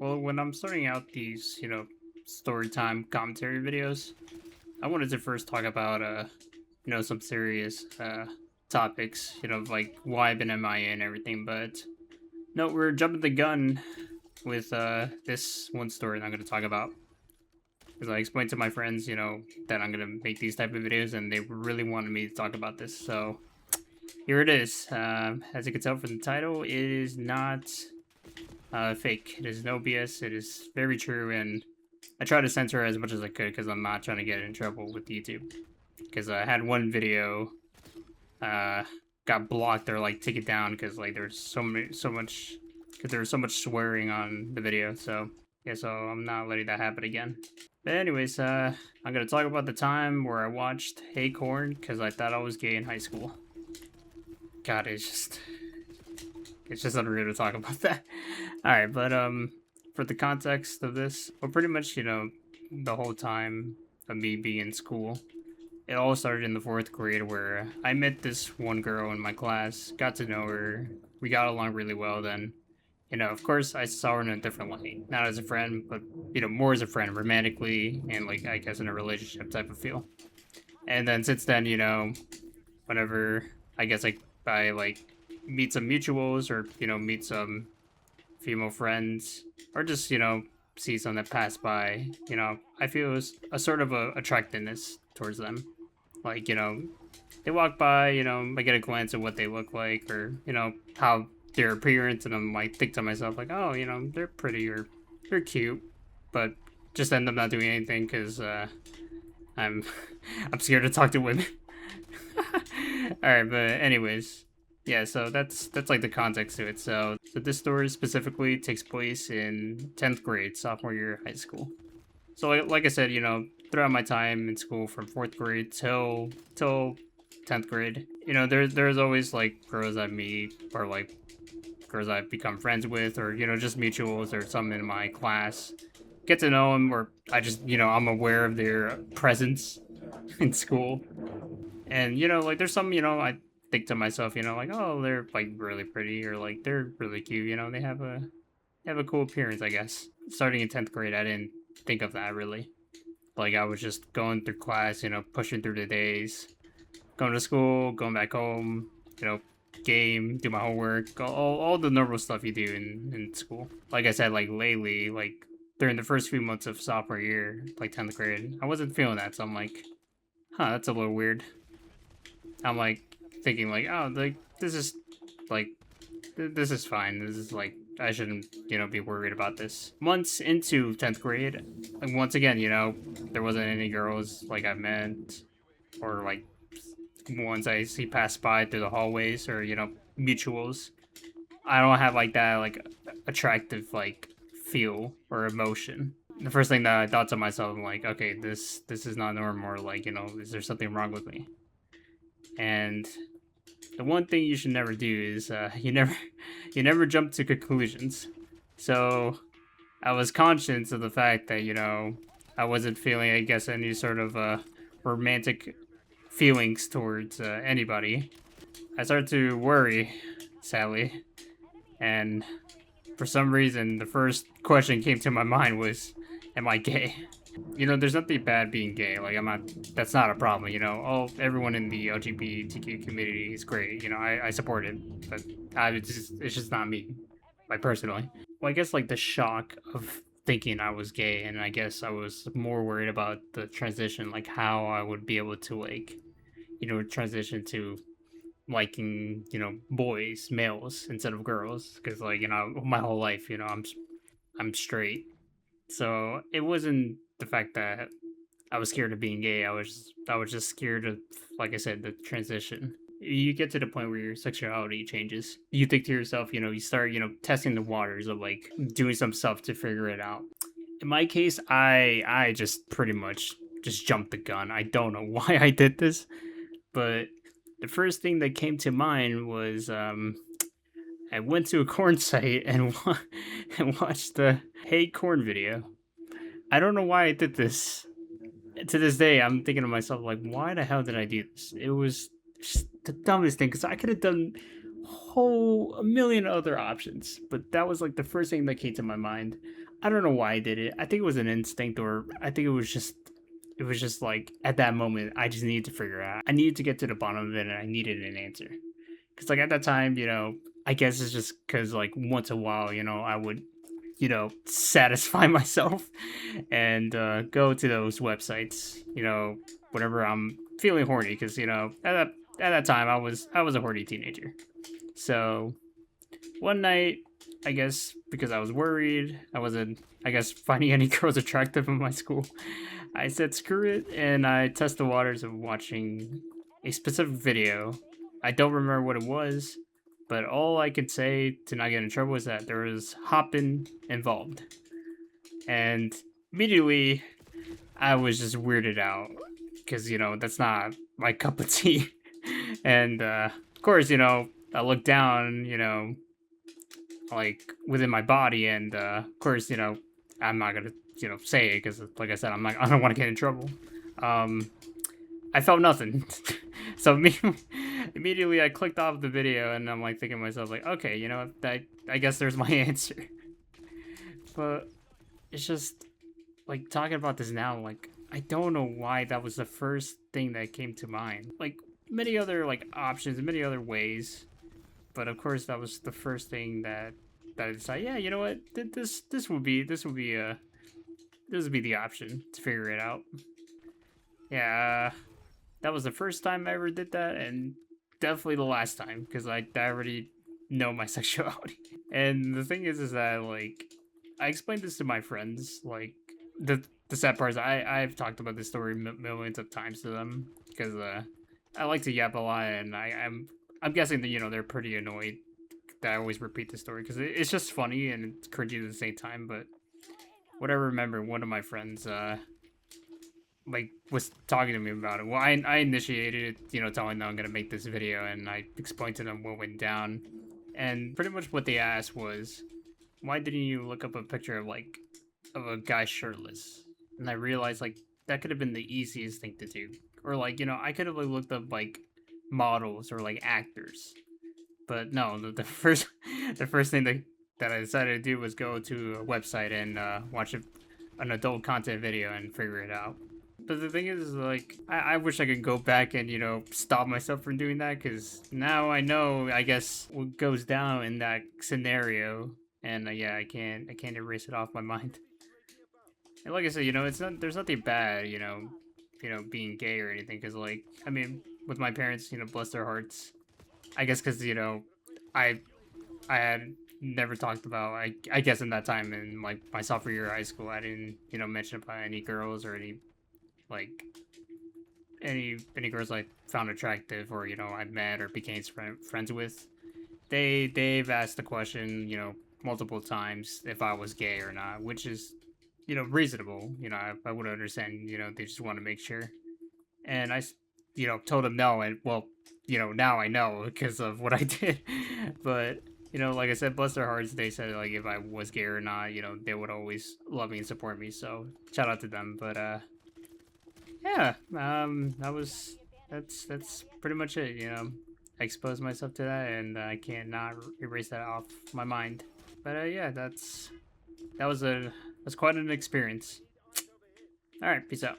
Well, when I'm starting out these, story time commentary videos, I wanted to first talk about, some serious topics, like why I've been MIA and everything. But no, we're jumping the gun with this one story that I'm going to talk about. Because I explained to my friends, that I'm going to make these type of videos, and they really wanted me to talk about this. So here it is. As you can tell from the title, it is not fake. It is no BS. It is very true, and I try to censor as much as I could because I'm not trying to get in trouble with YouTube. Because I had one video got blocked or like take it down because like there's because there was so much swearing on the video. So yeah, so I'm not letting that happen again. But anyways, I'm gonna talk about the time where I watched Hey Corn because I thought I was gay in high school. God, it's just unreal to talk about that. All right, but for the context of this, well, pretty much the whole time of me being in school, it all started in the fourth grade where I met this one girl in my class, got to know her, we got along really well. Then, of course, I saw her in a different light, not as a friend, but more as a friend, romantically, and like I guess in a relationship type of feel. And then since then, whenever I guess I like meet some mutuals or meet some female friends or just see some that pass by, I feel a sort of a attractiveness towards them. Like they walk by, I get a glance at what they look like or how their appearance, and I'm like think to myself like, oh, they're pretty or they're cute, but just end up not doing anything because I'm I'm scared to talk to women. All right, but anyways, yeah, so that's like the context to it. So this story specifically takes place in 10th grade, sophomore year of high school. So like I said, throughout my time in school from 4th grade till 10th grade, there's always like girls I meet or like girls I've become friends with or just mutuals or some in my class. Get to know them, or I just I'm aware of their presence in school. And like there's some I think to myself, like, oh, they're like really pretty or like they're really cute, they have a cool appearance, I guess. Starting in 10th grade, I didn't think of that really. Like I was just going through class, pushing through the days, going to school, going back home, game, do my homework, all the normal stuff you do in school. Like I said, like lately, like during the first few months of sophomore year, like 10th grade, I wasn't feeling that. So I'm like, that's a little weird. I'm like thinking like, oh, like this is like this is fine. This is like I shouldn't be worried about this. Months into 10th grade, like once again, there wasn't any girls like I met or like ones I see pass by through the hallways or mutuals. I don't have like that like attractive like feel or emotion. The first thing that I thought to myself, I'm like, okay, this is not normal, or like is there something wrong with me? And the one thing you should never do is you never jump to conclusions. So I was conscious of the fact that I wasn't feeling, I guess, any sort of romantic feelings towards anybody. I started to worry, sadly, and for some reason the first question came to my mind was, am I gay? There's nothing bad being gay. Like I'm not. That's not a problem. Everyone in the LGBTQ community is great. I support it, but it's just not me, like personally. Well, I guess like the shock of thinking I was gay, and I guess I was more worried about the transition, like how I would be able to like, transition to liking boys, males instead of girls, because like my whole life I'm straight, so it wasn't the fact that I was scared of being gay. I was just scared of, like I said, the transition. You get to the point where your sexuality changes. You think to yourself, you start, testing the waters of like doing some stuff to figure it out. In my case, I just pretty much just jumped the gun. I don't know why I did this, but the first thing that came to mind was I went to a corn site and and watched the Hey Corn video. I don't know why I did this. To this day, I'm thinking to myself, like, why the hell did I do this? It was just the dumbest thing, because I could have done a million other options, but that was like the first thing that came to my mind. I don't know why I did it. I think it was an instinct, or I think it was just like at that moment I just needed to figure out. I needed to get to the bottom of it, and I needed an answer. Because like at that time, I guess it's just because like once a while, I would satisfy myself and go to those websites, whenever I'm feeling horny, because at that time I was a horny teenager. So one night, I guess because I was worried, I wasn't, I guess, finding any girls attractive in my school, I said screw it, and I test the waters of watching a specific video. I don't remember what it was, but all I could say to not get in trouble was that there was hopping involved. And immediately, I was just weirded out because, that's not my cup of tea. And of course, I looked down, like within my body, and of course, I'm not gonna, say it because, like I said, I don't want to get in trouble. Um, I felt nothing. So immediately I clicked off the video, and I'm like thinking to myself, like, okay, I guess there's my answer. But it's just like talking about this now, like I don't know why that was the first thing that came to mind. Like many other like options, many other ways, but of course that was the first thing that I decided. Yeah, you know what? This would be the option to figure it out. Yeah, that was the first time I ever did that, and definitely the last time because I already know my sexuality. And the thing is that like I explained this to my friends. Like the sad part is I've talked about this story millions of times to them because I like to yap a lot, and I'm guessing that they're pretty annoyed that I always repeat the story because it's just funny and it's cringy at the same time. But what I remember, one of my friends like was talking to me about it. Well, I initiated it, telling them I'm gonna make this video, and I explained to them what went down. And pretty much what they asked was, why didn't you look up a picture of a guy shirtless? And I realized like that could have been the easiest thing to do. Or like, I could have like looked up like models or like actors. But no, the first the first thing that I decided to do was go to a website and watch an adult content video and figure it out. But the thing is, like, I wish I could go back and, stop myself from doing that, because now I know, I guess, what goes down in that scenario, and yeah, I can't erase it off my mind. And like I said, there's nothing bad, being gay or anything, because, like, I mean, with my parents, bless their hearts, I guess, because, I, I had never talked about, I guess in that time in, like, my sophomore year of high school, I didn't, mention about any girls or any like any girls I found attractive or I met or became friends with. They've asked the question multiple times if I was gay or not, which is reasonable. I would understand. They just want to make sure, and I told them no, and well now I know because of what I did. But like I said, bless their hearts, they said like if I was gay or not, they would always love me and support me. So shout out to them. But yeah, that's pretty much it. I exposed myself to that, and I can't not erase that off my mind. But yeah, that was quite an experience. All right, peace out.